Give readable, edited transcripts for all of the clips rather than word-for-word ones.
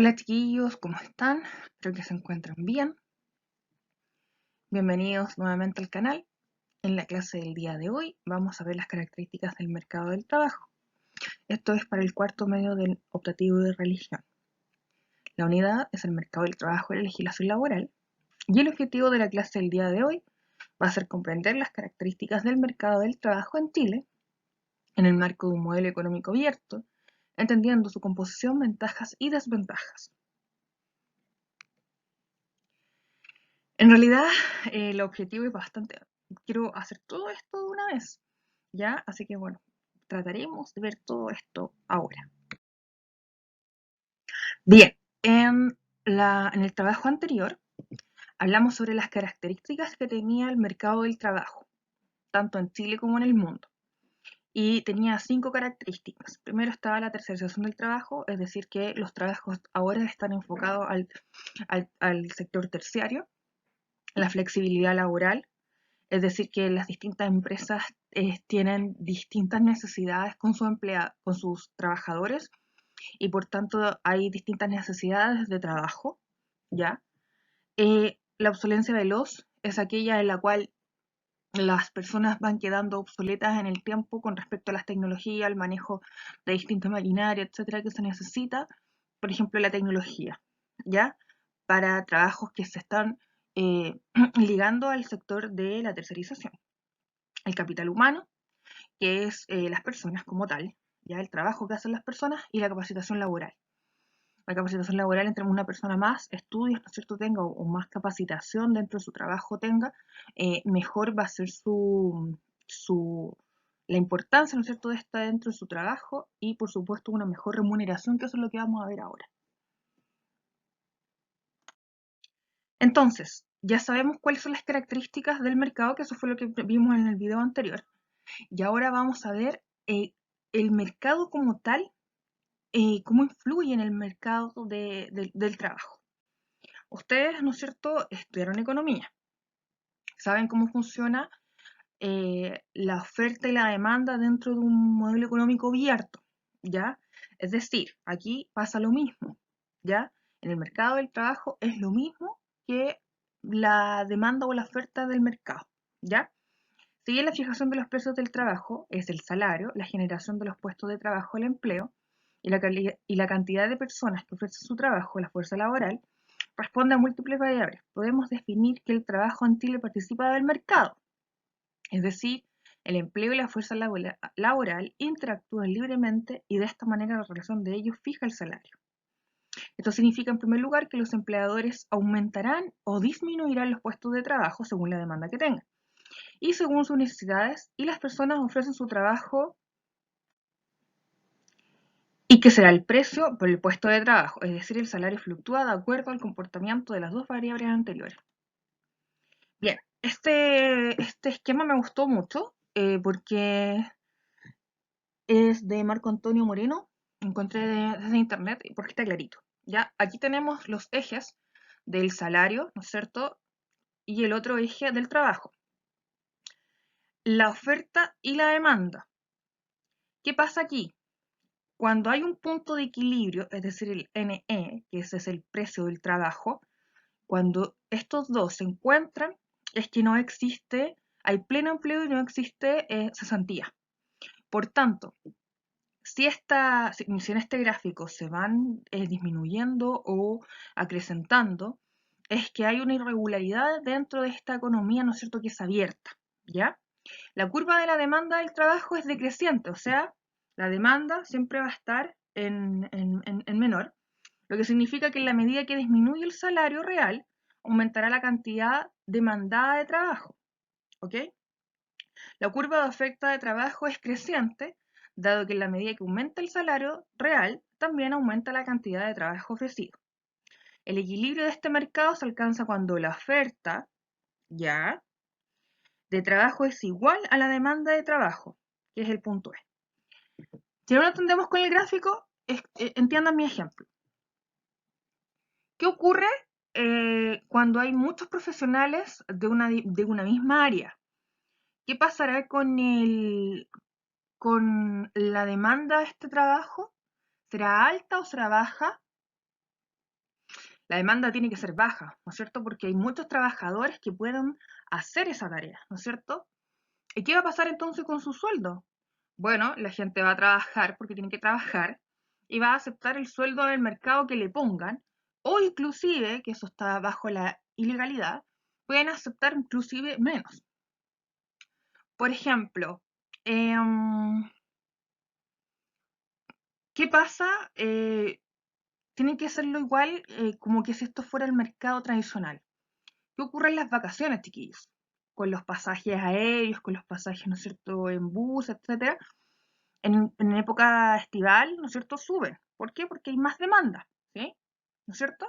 Hola chiquillos, ¿cómo están? Espero que se encuentren bien. Bienvenidos nuevamente al canal. En la clase del día de hoy vamos a ver las características del mercado del trabajo. Esto es para el cuarto medio del optativo de religión. La unidad es el mercado del trabajo y la legislación laboral. Y el objetivo de la clase del día de hoy va a ser comprender las características del mercado del trabajo en Chile en el marco de un modelo económico abierto, entendiendo su composición, ventajas y desventajas. En realidad, el objetivo es bastante... Quiero hacer todo esto de una vez, ¿ya? Así que bueno, trataremos de ver todo esto ahora. Bien, en el trabajo anterior hablamos sobre las características que tenía el mercado del trabajo, tanto en Chile como en el mundo. Y tenía 5 características. Primero estaba la tercerización del trabajo, es decir, que los trabajos ahora están enfocados al sector terciario, la flexibilidad laboral, es decir, que las distintas empresas tienen distintas necesidades con con sus trabajadores y por tanto hay distintas necesidades de trabajo, ¿ya? La obsolencia veloz es aquella en la cual las personas van quedando obsoletas en el tiempo con respecto a las tecnologías, al manejo de distintas maquinarias, etcétera, que se necesita, por ejemplo, la tecnología, ¿ya? Para trabajos que se están ligando al sector de la tercerización. El capital humano, que es las personas como tal, ya el trabajo que hacen las personas, y la capacitación laboral. La capacitación laboral, entre una persona más estudios, ¿no es cierto?, tenga o más capacitación dentro de su trabajo tenga, mejor va a ser la importancia, ¿no es cierto?, de estar dentro de su trabajo y, por supuesto, una mejor remuneración, que eso es lo que vamos a ver ahora. Entonces, ya sabemos cuáles son las características del mercado, que eso fue lo que vimos en el video anterior. Y ahora vamos a ver el mercado como tal, cómo influye en el mercado del trabajo. Ustedes, ¿no es cierto?, estudiaron economía, saben cómo funciona la oferta y la demanda dentro de un modelo económico abierto, ¿ya? Es decir, aquí pasa lo mismo, ¿ya? En el mercado del trabajo es lo mismo que la demanda o la oferta del mercado, ¿ya? Si bien la fijación de los precios del trabajo es el salario, la generación de los puestos de trabajo, el empleo, y la cantidad de personas que ofrecen su trabajo, la fuerza laboral, responde a múltiples variables. Podemos definir que el trabajo en Chile participa del mercado, es decir, el empleo y la fuerza laboral interactúan libremente y de esta manera la relación de ellos fija el salario. Esto significa, en primer lugar, que los empleadores aumentarán o disminuirán los puestos de trabajo según la demanda que tengan y según sus necesidades, y las personas ofrecen su trabajo y que será el precio por el puesto de trabajo, es decir, el salario fluctúa de acuerdo al comportamiento de las dos variables anteriores. Bien, este esquema me gustó mucho porque es de Marco Antonio Moreno, encontré desde internet porque está clarito. Ya, aquí tenemos los ejes del salario, ¿no es cierto? Y el otro eje del trabajo. La oferta y la demanda. ¿Qué pasa aquí? Cuando hay un punto de equilibrio, es decir, el NE, que ese es el precio del trabajo, cuando estos dos se encuentran, es que no existe, hay pleno empleo y no existe cesantía. Por tanto, si en este gráfico se van disminuyendo o acrecentando, es que hay una irregularidad dentro de esta economía, ¿no es cierto?, que es abierta, ¿ya? La curva de la demanda del trabajo es decreciente, o sea, la demanda siempre va a estar en menor, lo que significa que en la medida que disminuye el salario real, aumentará la cantidad demandada de trabajo, ¿ok? La curva de oferta de trabajo es creciente, dado que en la medida que aumenta el salario real, también aumenta la cantidad de trabajo ofrecido. El equilibrio de este mercado se alcanza cuando la oferta, ya, de trabajo es igual a la demanda de trabajo, que es el punto E. Si no lo entendemos con el gráfico, entiendan mi ejemplo. ¿Qué ocurre cuando hay muchos profesionales de una misma área? ¿Qué pasará con la demanda de este trabajo? ¿Será alta o será baja? La demanda tiene que ser baja, ¿no es cierto? Porque hay muchos trabajadores que pueden hacer esa tarea, ¿no es cierto? ¿Y qué va a pasar entonces con su sueldo? Bueno, la gente va a trabajar porque tiene que trabajar y va a aceptar el sueldo del mercado que le pongan, o inclusive, que eso está bajo la ilegalidad, pueden aceptar inclusive menos. Por ejemplo, ¿qué pasa? Tiene que hacerlo igual como que si esto fuera el mercado tradicional. ¿Qué ocurre en las vacaciones, chiquillos? Con los pasajes aéreos, con los pasajes, ¿no es cierto?, en bus, etcétera. En época estival, ¿no es cierto?, suben. ¿Por qué? Porque hay más demanda, ¿sí? ¿No es cierto?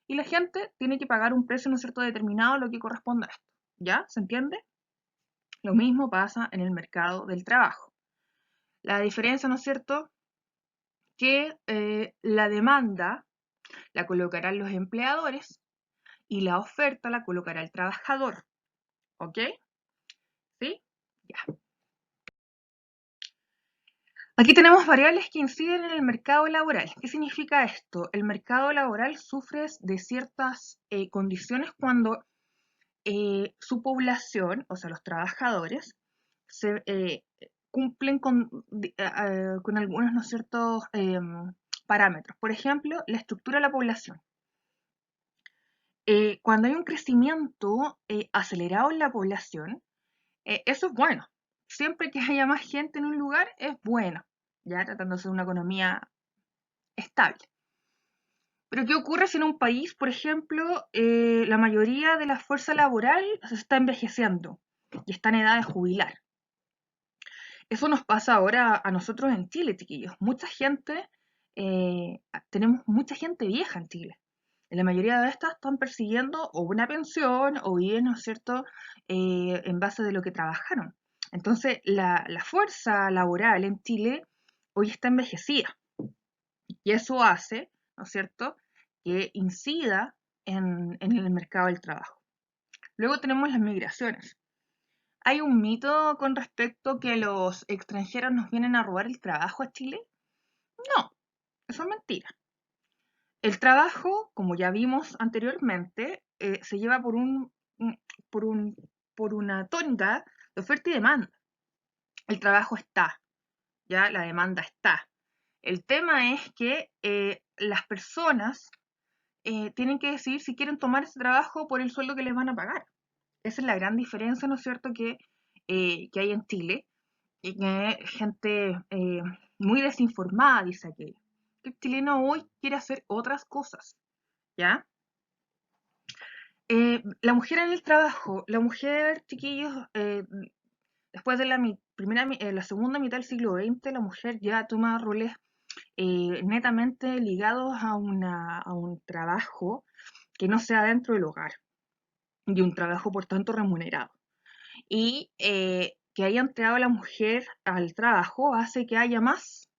Y la gente tiene que pagar un precio, ¿no es cierto?, determinado, lo que corresponde a esto. ¿Ya? ¿Se entiende? Lo mismo pasa en el mercado del trabajo. La diferencia, ¿no es cierto?, que la demanda la colocarán los empleadores y la oferta la colocará el trabajador. ¿Ok? ¿Sí? Ya. Aquí tenemos variables que inciden en el mercado laboral. ¿Qué significa esto? El mercado laboral sufre de ciertas condiciones cuando su población, o sea, los trabajadores, cumplen con algunos, ¿no es cierto?, parámetros. Por ejemplo, la estructura de la población. Cuando hay un crecimiento acelerado en la población, eso es bueno. Siempre que haya más gente en un lugar es bueno, ya tratándose de una economía estable. Pero ¿qué ocurre si en un país, por ejemplo, la mayoría de la fuerza laboral se está envejeciendo y está en edad de jubilar? Eso nos pasa ahora a nosotros en Chile, chiquillos. Tenemos mucha gente vieja en Chile. La mayoría de estas están persiguiendo o una pensión o bien, ¿no es cierto?, en base de lo que trabajaron. Entonces, la fuerza laboral en Chile hoy está envejecida y eso hace, ¿no es cierto?, que incida en el mercado del trabajo. Luego tenemos las migraciones. ¿Hay un mito con respecto que los extranjeros nos vienen a robar el trabajo a Chile? No, eso es mentira. El trabajo, como ya vimos anteriormente, se lleva por un, por una tónica de oferta y demanda. El trabajo está, ya la demanda está. El tema es que las personas tienen que decidir si quieren tomar ese trabajo por el sueldo que les van a pagar. Esa es la gran diferencia, ¿no es cierto?, que hay en Chile y que gente muy desinformada dice aquello. El chileno hoy quiere hacer otras cosas, ¿ya? La mujer en el trabajo, la mujer, chiquillos, después de la segunda mitad del siglo XX, la mujer ya toma roles netamente ligados a un trabajo que no sea dentro del hogar y un trabajo por tanto remunerado. Y que haya entrado la mujer al trabajo hace que haya más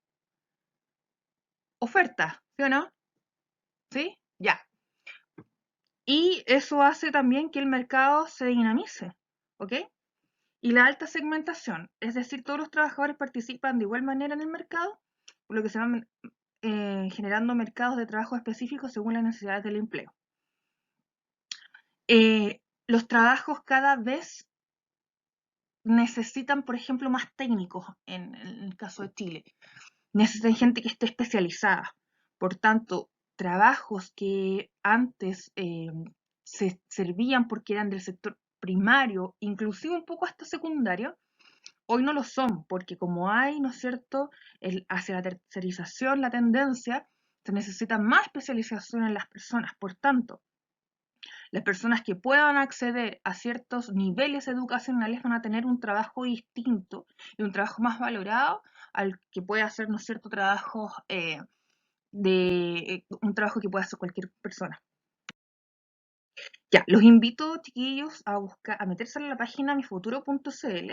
oferta, ¿sí o no? ¿Sí? Ya. Y eso hace también que el mercado se dinamice, ¿ok? Y la alta segmentación, es decir, todos los trabajadores participan de igual manera en el mercado, por lo que se van generando mercados de trabajo específicos según las necesidades del empleo. Los trabajos cada vez necesitan, por ejemplo, más técnicos en el caso de Chile. Necesitan gente que esté especializada. Por tanto, trabajos que antes se servían porque eran del sector primario, inclusive un poco hasta secundario, hoy no lo son, porque como hay, ¿no es cierto?, hacia la tercerización, la tendencia, se necesita más especialización en las personas. Por tanto, las personas que puedan acceder a ciertos niveles educacionales van a tener un trabajo distinto y un trabajo más valorado al que puede hacer, ¿no es cierto?, un trabajo que pueda hacer cualquier persona. Ya, los invito, chiquillos, a meterse en la página mifuturo.cl.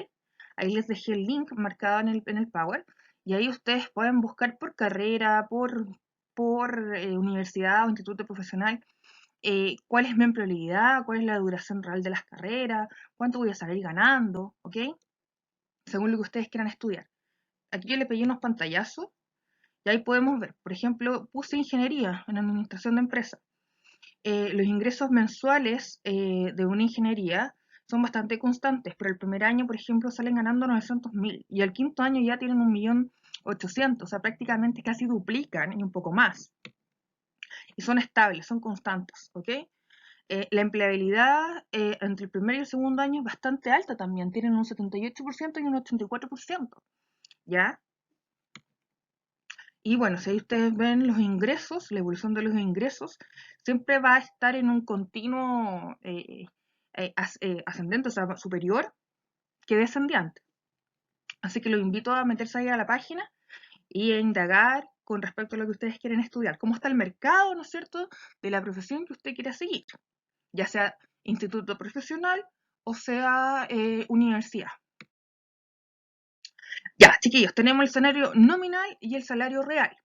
Ahí les dejé el link marcado en el Power. Y ahí ustedes pueden buscar por carrera, por universidad o instituto profesional, cuál es mi empleabilidad, cuál es la duración real de las carreras, cuánto voy a salir ganando, ¿ok? Según lo que ustedes quieran estudiar. Aquí yo le pegué unos pantallazos y ahí podemos ver. Por ejemplo, puse ingeniería en administración de empresas. los ingresos mensuales de una ingeniería son bastante constantes, pero el primer año, por ejemplo, salen ganando 900.000 y al quinto año ya tienen 1.800.000, o sea, prácticamente casi duplican y un poco más. Y son estables, son constantes, ¿ok? La empleabilidad entre el primer y el segundo año es bastante alta también, tienen un 78% y un 84%, ¿ya? Y bueno, si ahí ustedes ven los ingresos, la evolución de los ingresos, siempre va a estar en un continuo ascendente, o sea, superior que descendiente. Así que los invito a meterse ahí a la página y a indagar con respecto a lo que ustedes quieren estudiar. ¿Cómo está el mercado, no es cierto?, de la profesión que usted quiera seguir, ya sea instituto profesional o sea universidad. Ya, chiquillos, tenemos el salario nominal y el salario real.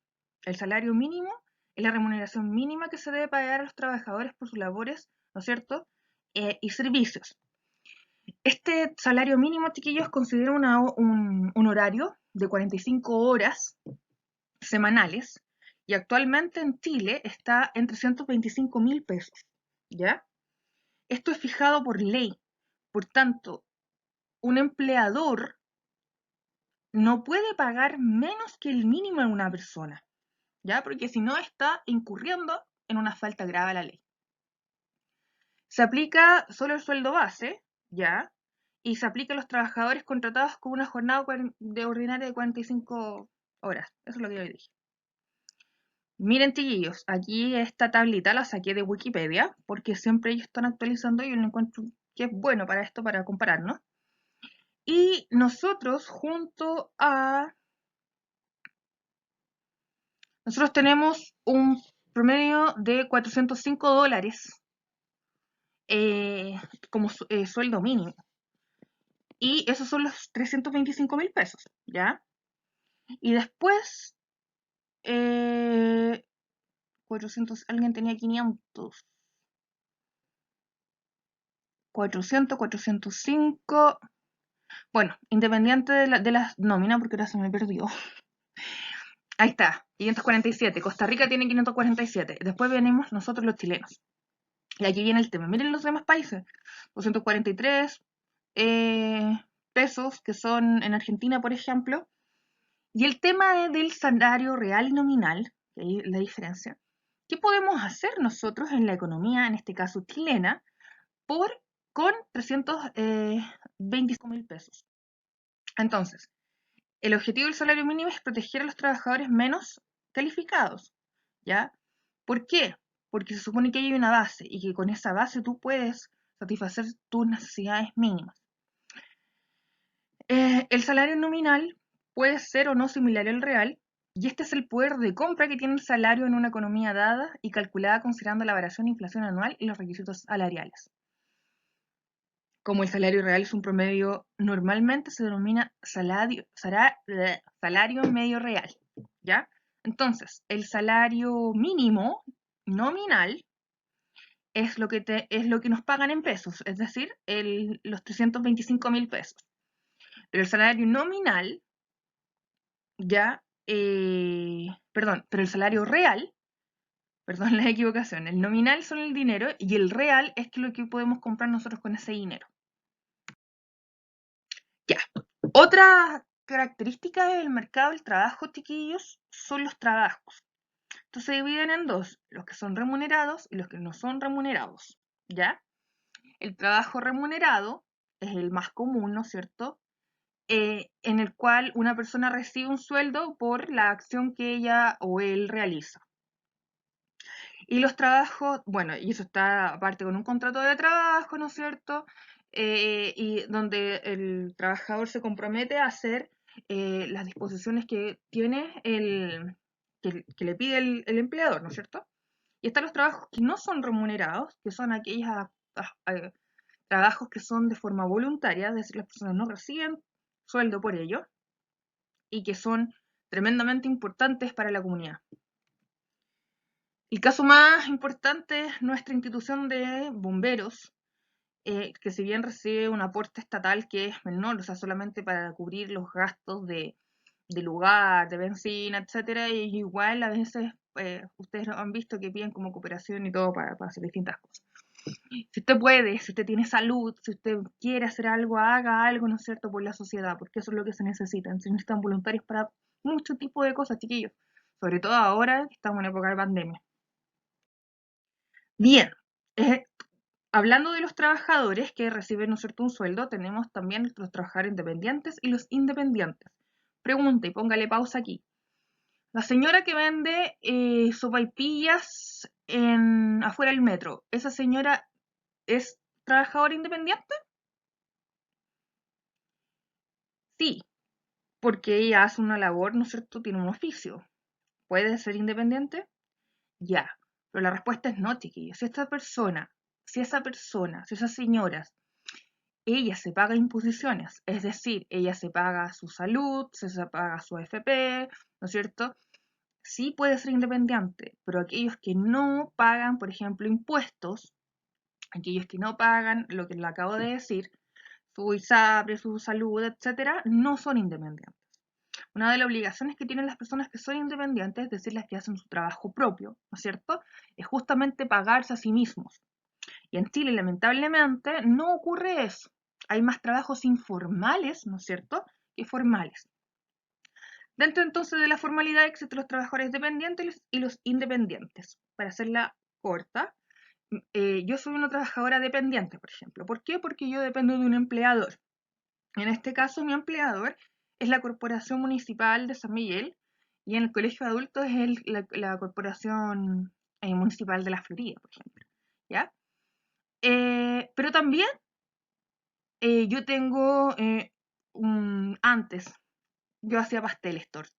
El salario mínimo es la remuneración mínima que se debe pagar a los trabajadores por sus labores, ¿no es cierto?, y servicios. Este salario mínimo, chiquillos, considera un horario de 45 horas semanales y actualmente en Chile está en 325.000 pesos, ¿ya? Esto es fijado por ley. Por tanto, un empleador no puede pagar menos que el mínimo a una persona, ¿ya? Porque si no está incurriendo en una falta grave a la ley. Se aplica solo el sueldo base, ¿ya? Y se aplica a los trabajadores contratados con una jornada de ordinaria de 45 horas. Eso es lo que yo dije. Miren, chiquillos, aquí esta tablita la saqué de Wikipedia, porque siempre ellos están actualizando y yo lo encuentro que es bueno para esto, para compararnos. Y nosotros, nosotros tenemos un promedio de $405 como sueldo mínimo. Y esos son los 325.000 pesos, ¿ya? Y después, 400, alguien tenía 500. 400, 405. Bueno, independiente de la nómina, porque ahora se me perdió. Ahí está, 547. Costa Rica tiene 547. Después venimos nosotros los chilenos. Y aquí viene el tema. Miren los demás países. 243 pesos, que son en Argentina, por ejemplo. Y el tema del salario real y nominal, que ahí la diferencia. ¿Qué podemos hacer nosotros en la economía, en este caso chilena, con 325.000 pesos? Entonces, el objetivo del salario mínimo es proteger a los trabajadores menos calificados, ¿ya? ¿Por qué? Porque se supone que hay una base y que con esa base tú puedes satisfacer tus necesidades mínimas. El salario nominal puede ser o no similar al real, y este es el poder de compra que tiene el salario en una economía dada y calculada considerando la variación de inflación anual y los requisitos salariales. Como el salario real es un promedio, normalmente se denomina salario medio real, ¿ya? Entonces, el salario mínimo nominal es lo que nos pagan en pesos, es decir, los 325.000 pesos. Pero el salario nominal, ya, perdón, pero el salario real, perdón la equivocación, el nominal son el dinero y el real es lo que podemos comprar nosotros con ese dinero. Ya. Otra característica del mercado del trabajo, chiquillos, son los trabajos. Estos se dividen en dos, los que son remunerados y los que no son remunerados, ¿ya? El trabajo remunerado es el más común, ¿no es cierto?, en el cual una persona recibe un sueldo por la acción que ella o él realiza. Y los trabajos, bueno, y eso está aparte con un contrato de trabajo, ¿no es cierto?, y donde el trabajador se compromete a hacer las disposiciones que tiene que le pide el empleador, ¿no es cierto? Y están los trabajos que no son remunerados, que son aquellos trabajos que son de forma voluntaria, es decir, las personas no reciben sueldo por ello y que son tremendamente importantes para la comunidad. El caso más importante es nuestra institución de bomberos, que si bien recibe un aporte estatal que es menor, o sea, solamente para cubrir los gastos de lugar, de benzina, etcétera, y igual a veces ustedes han visto que piden como cooperación y todo para hacer distintas cosas. Si usted puede, si usted tiene salud, si usted quiere hacer algo, haga algo, ¿no es cierto?, por la sociedad, porque eso es lo que se necesita. Se necesitan voluntarios para mucho tipo de cosas, chiquillos. Sobre todo ahora que estamos en época de pandemia. Bien, hablando de los trabajadores que reciben, ¿no es cierto?, un sueldo, tenemos también los trabajadores independientes y los independientes. Pregunta y póngale pausa aquí. La señora que vende sopaipillas afuera del metro, ¿esa señora es trabajadora independiente? Sí, porque ella hace una labor, ¿no es cierto?, tiene un oficio. ¿Puede ser independiente? Ya. Pero la respuesta es no, chiquillos. Si esas señoras, ella se paga imposiciones, es decir, ella se paga su salud, se paga su AFP, ¿no es cierto? Sí puede ser independiente, pero aquellos que no pagan, por ejemplo, impuestos, aquellos que no pagan lo que le acabo de decir, su ISAPRE, su salud, etcétera, no son independientes. Una de las obligaciones que tienen las personas que son independientes, es decir, las que hacen su trabajo propio, ¿no es cierto?, es justamente pagarse a sí mismos. Y en Chile, lamentablemente, no ocurre eso. Hay más trabajos informales, ¿no es cierto?, que formales. Dentro entonces de la formalidad existen los trabajadores dependientes y los independientes. Para hacerla corta, yo soy una trabajadora dependiente, por ejemplo. ¿Por qué? Porque yo dependo de un empleador. En este caso, mi empleador es la Corporación Municipal de San Miguel y en el colegio de adultos es la Corporación Municipal de la Florida, por ejemplo. ¿Ya? Pero también yo tengo antes, yo hacía pasteles, tortas,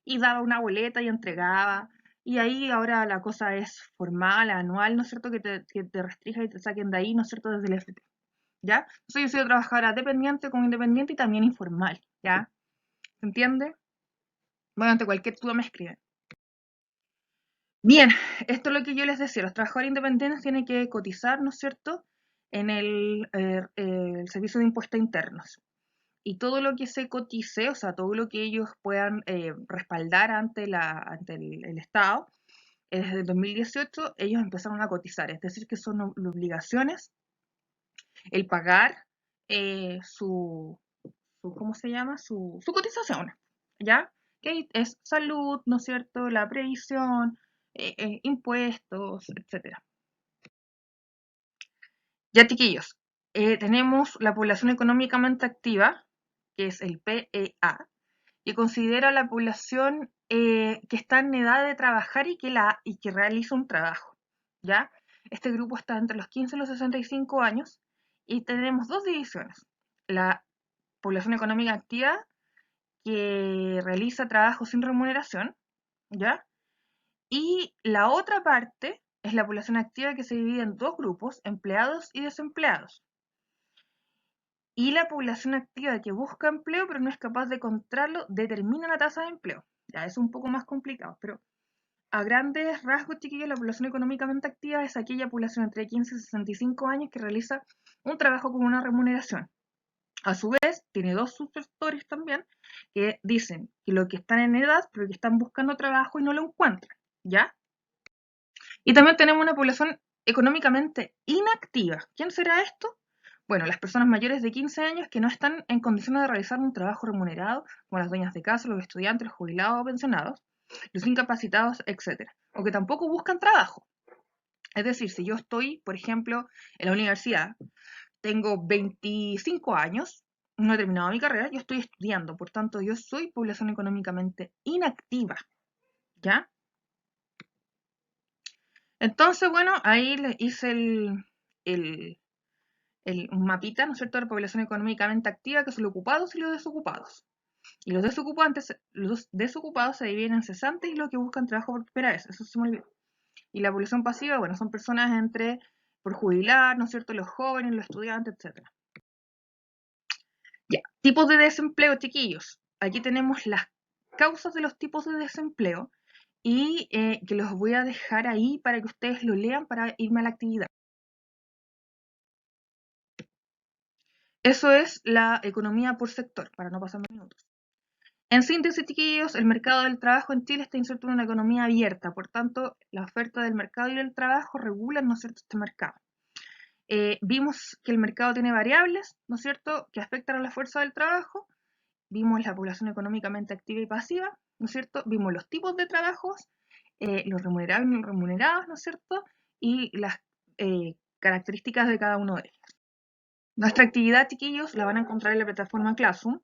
y daba una boleta y entregaba, y ahí ahora la cosa es formal, anual, ¿no es cierto?, que te restrinja y te saquen de ahí, ¿no es cierto?, desde el FP, ¿ya? Entonces yo soy trabajadora dependiente como independiente y también informal, ¿ya? ¿Se entiende? Bueno, ante cualquier duda me escriben. Bien, esto es lo que yo les decía, los trabajadores independientes tienen que cotizar, ¿no es cierto?, en el Servicio de Impuestos Internos. Y todo lo que se cotice, o sea, todo lo que ellos puedan respaldar ante el Estado, desde el 2018 ellos empezaron a cotizar, es decir, que son obligaciones el pagar ¿cómo se llama? Su cotización, ¿ya? Que es salud, ¿no es cierto? La previsión, impuestos, etcétera. Ya, chiquillos, tenemos la población económicamente activa, que es el PEA, que considera la población que está en edad de trabajar y que realiza un trabajo, ¿ya? Este grupo está entre los 15 y los 65 años y tenemos dos divisiones. La población económica activa que realiza trabajo sin remuneración, ¿ya? Y la otra parte es la población activa que se divide en dos grupos, empleados y desempleados. Y la población activa que busca empleo pero no es capaz de encontrarlo determina la tasa de empleo. Ya es un poco más complicado, pero a grandes rasgos, chiquillos, la población económicamente activa es aquella población entre 15 y 65 años que realiza un trabajo con una remuneración. A su vez, tiene dos subsectores también que dicen que los que están en edad, pero que están buscando trabajo y no lo encuentran, ¿ya? Y también tenemos una población económicamente inactiva. ¿Quién será esto? Bueno, las personas mayores de 15 años que no están en condiciones de realizar un trabajo remunerado, como las dueñas de casa, los estudiantes, los jubilados o pensionados, los incapacitados, etc. O que tampoco buscan trabajo. Es decir, si yo estoy, por ejemplo, en la universidad, tengo 25 años, no he terminado mi carrera, yo estoy estudiando, por tanto yo soy población económicamente inactiva, ¿ya? Entonces, bueno, ahí les hice el, un mapita, ¿no es cierto?, de la población económicamente activa, que son los ocupados y los desocupados. Y los desocupados se dividen en cesantes y los que buscan trabajo por primera vez, eso se me olvidó. Y la población pasiva, bueno, son personas por jubilar, ¿no es cierto?, los jóvenes, los estudiantes, etc. Ya, tipos de desempleo, chiquillos. Aquí tenemos las causas de los tipos de desempleo y que los voy a dejar ahí para que ustedes lo lean para irme a la actividad. Eso es la economía por sector, para no pasarme minutos. En síntesis, chiquillos, el mercado del trabajo en Chile está inserto en una economía abierta, por tanto, la oferta del mercado y del trabajo regulan, ¿no es cierto?, este mercado. Vimos que el mercado tiene variables, ¿no es cierto?, que afectan a la fuerza del trabajo. Vimos la población económicamente activa y pasiva, ¿no es cierto? Vimos los tipos de trabajos, los remunerados y no remunerados, ¿no es cierto? Y las características de cada uno de ellos. Nuestra actividad, chiquillos, la van a encontrar en la plataforma Classroom.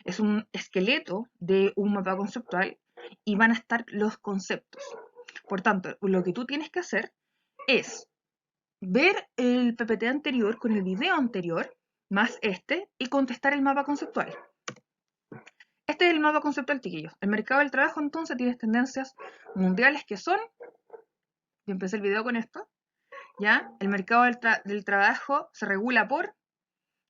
Es un esqueleto de un mapa conceptual y van a estar los conceptos. Por tanto, lo que tú tienes que hacer es ver el PPT anterior con el video anterior, más este, y contestar el mapa conceptual. Este es el mapa conceptual, chiquillos. El mercado del trabajo, entonces, tiene tendencias mundiales que son, yo empecé el video con esto, ¿ya? El mercado del trabajo se regula por,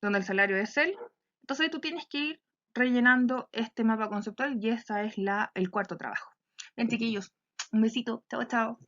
donde el salario es el. Entonces tú tienes que ir rellenando este mapa conceptual y ese es el cuarto trabajo. Bien, chiquillos, un besito. Chao, chao.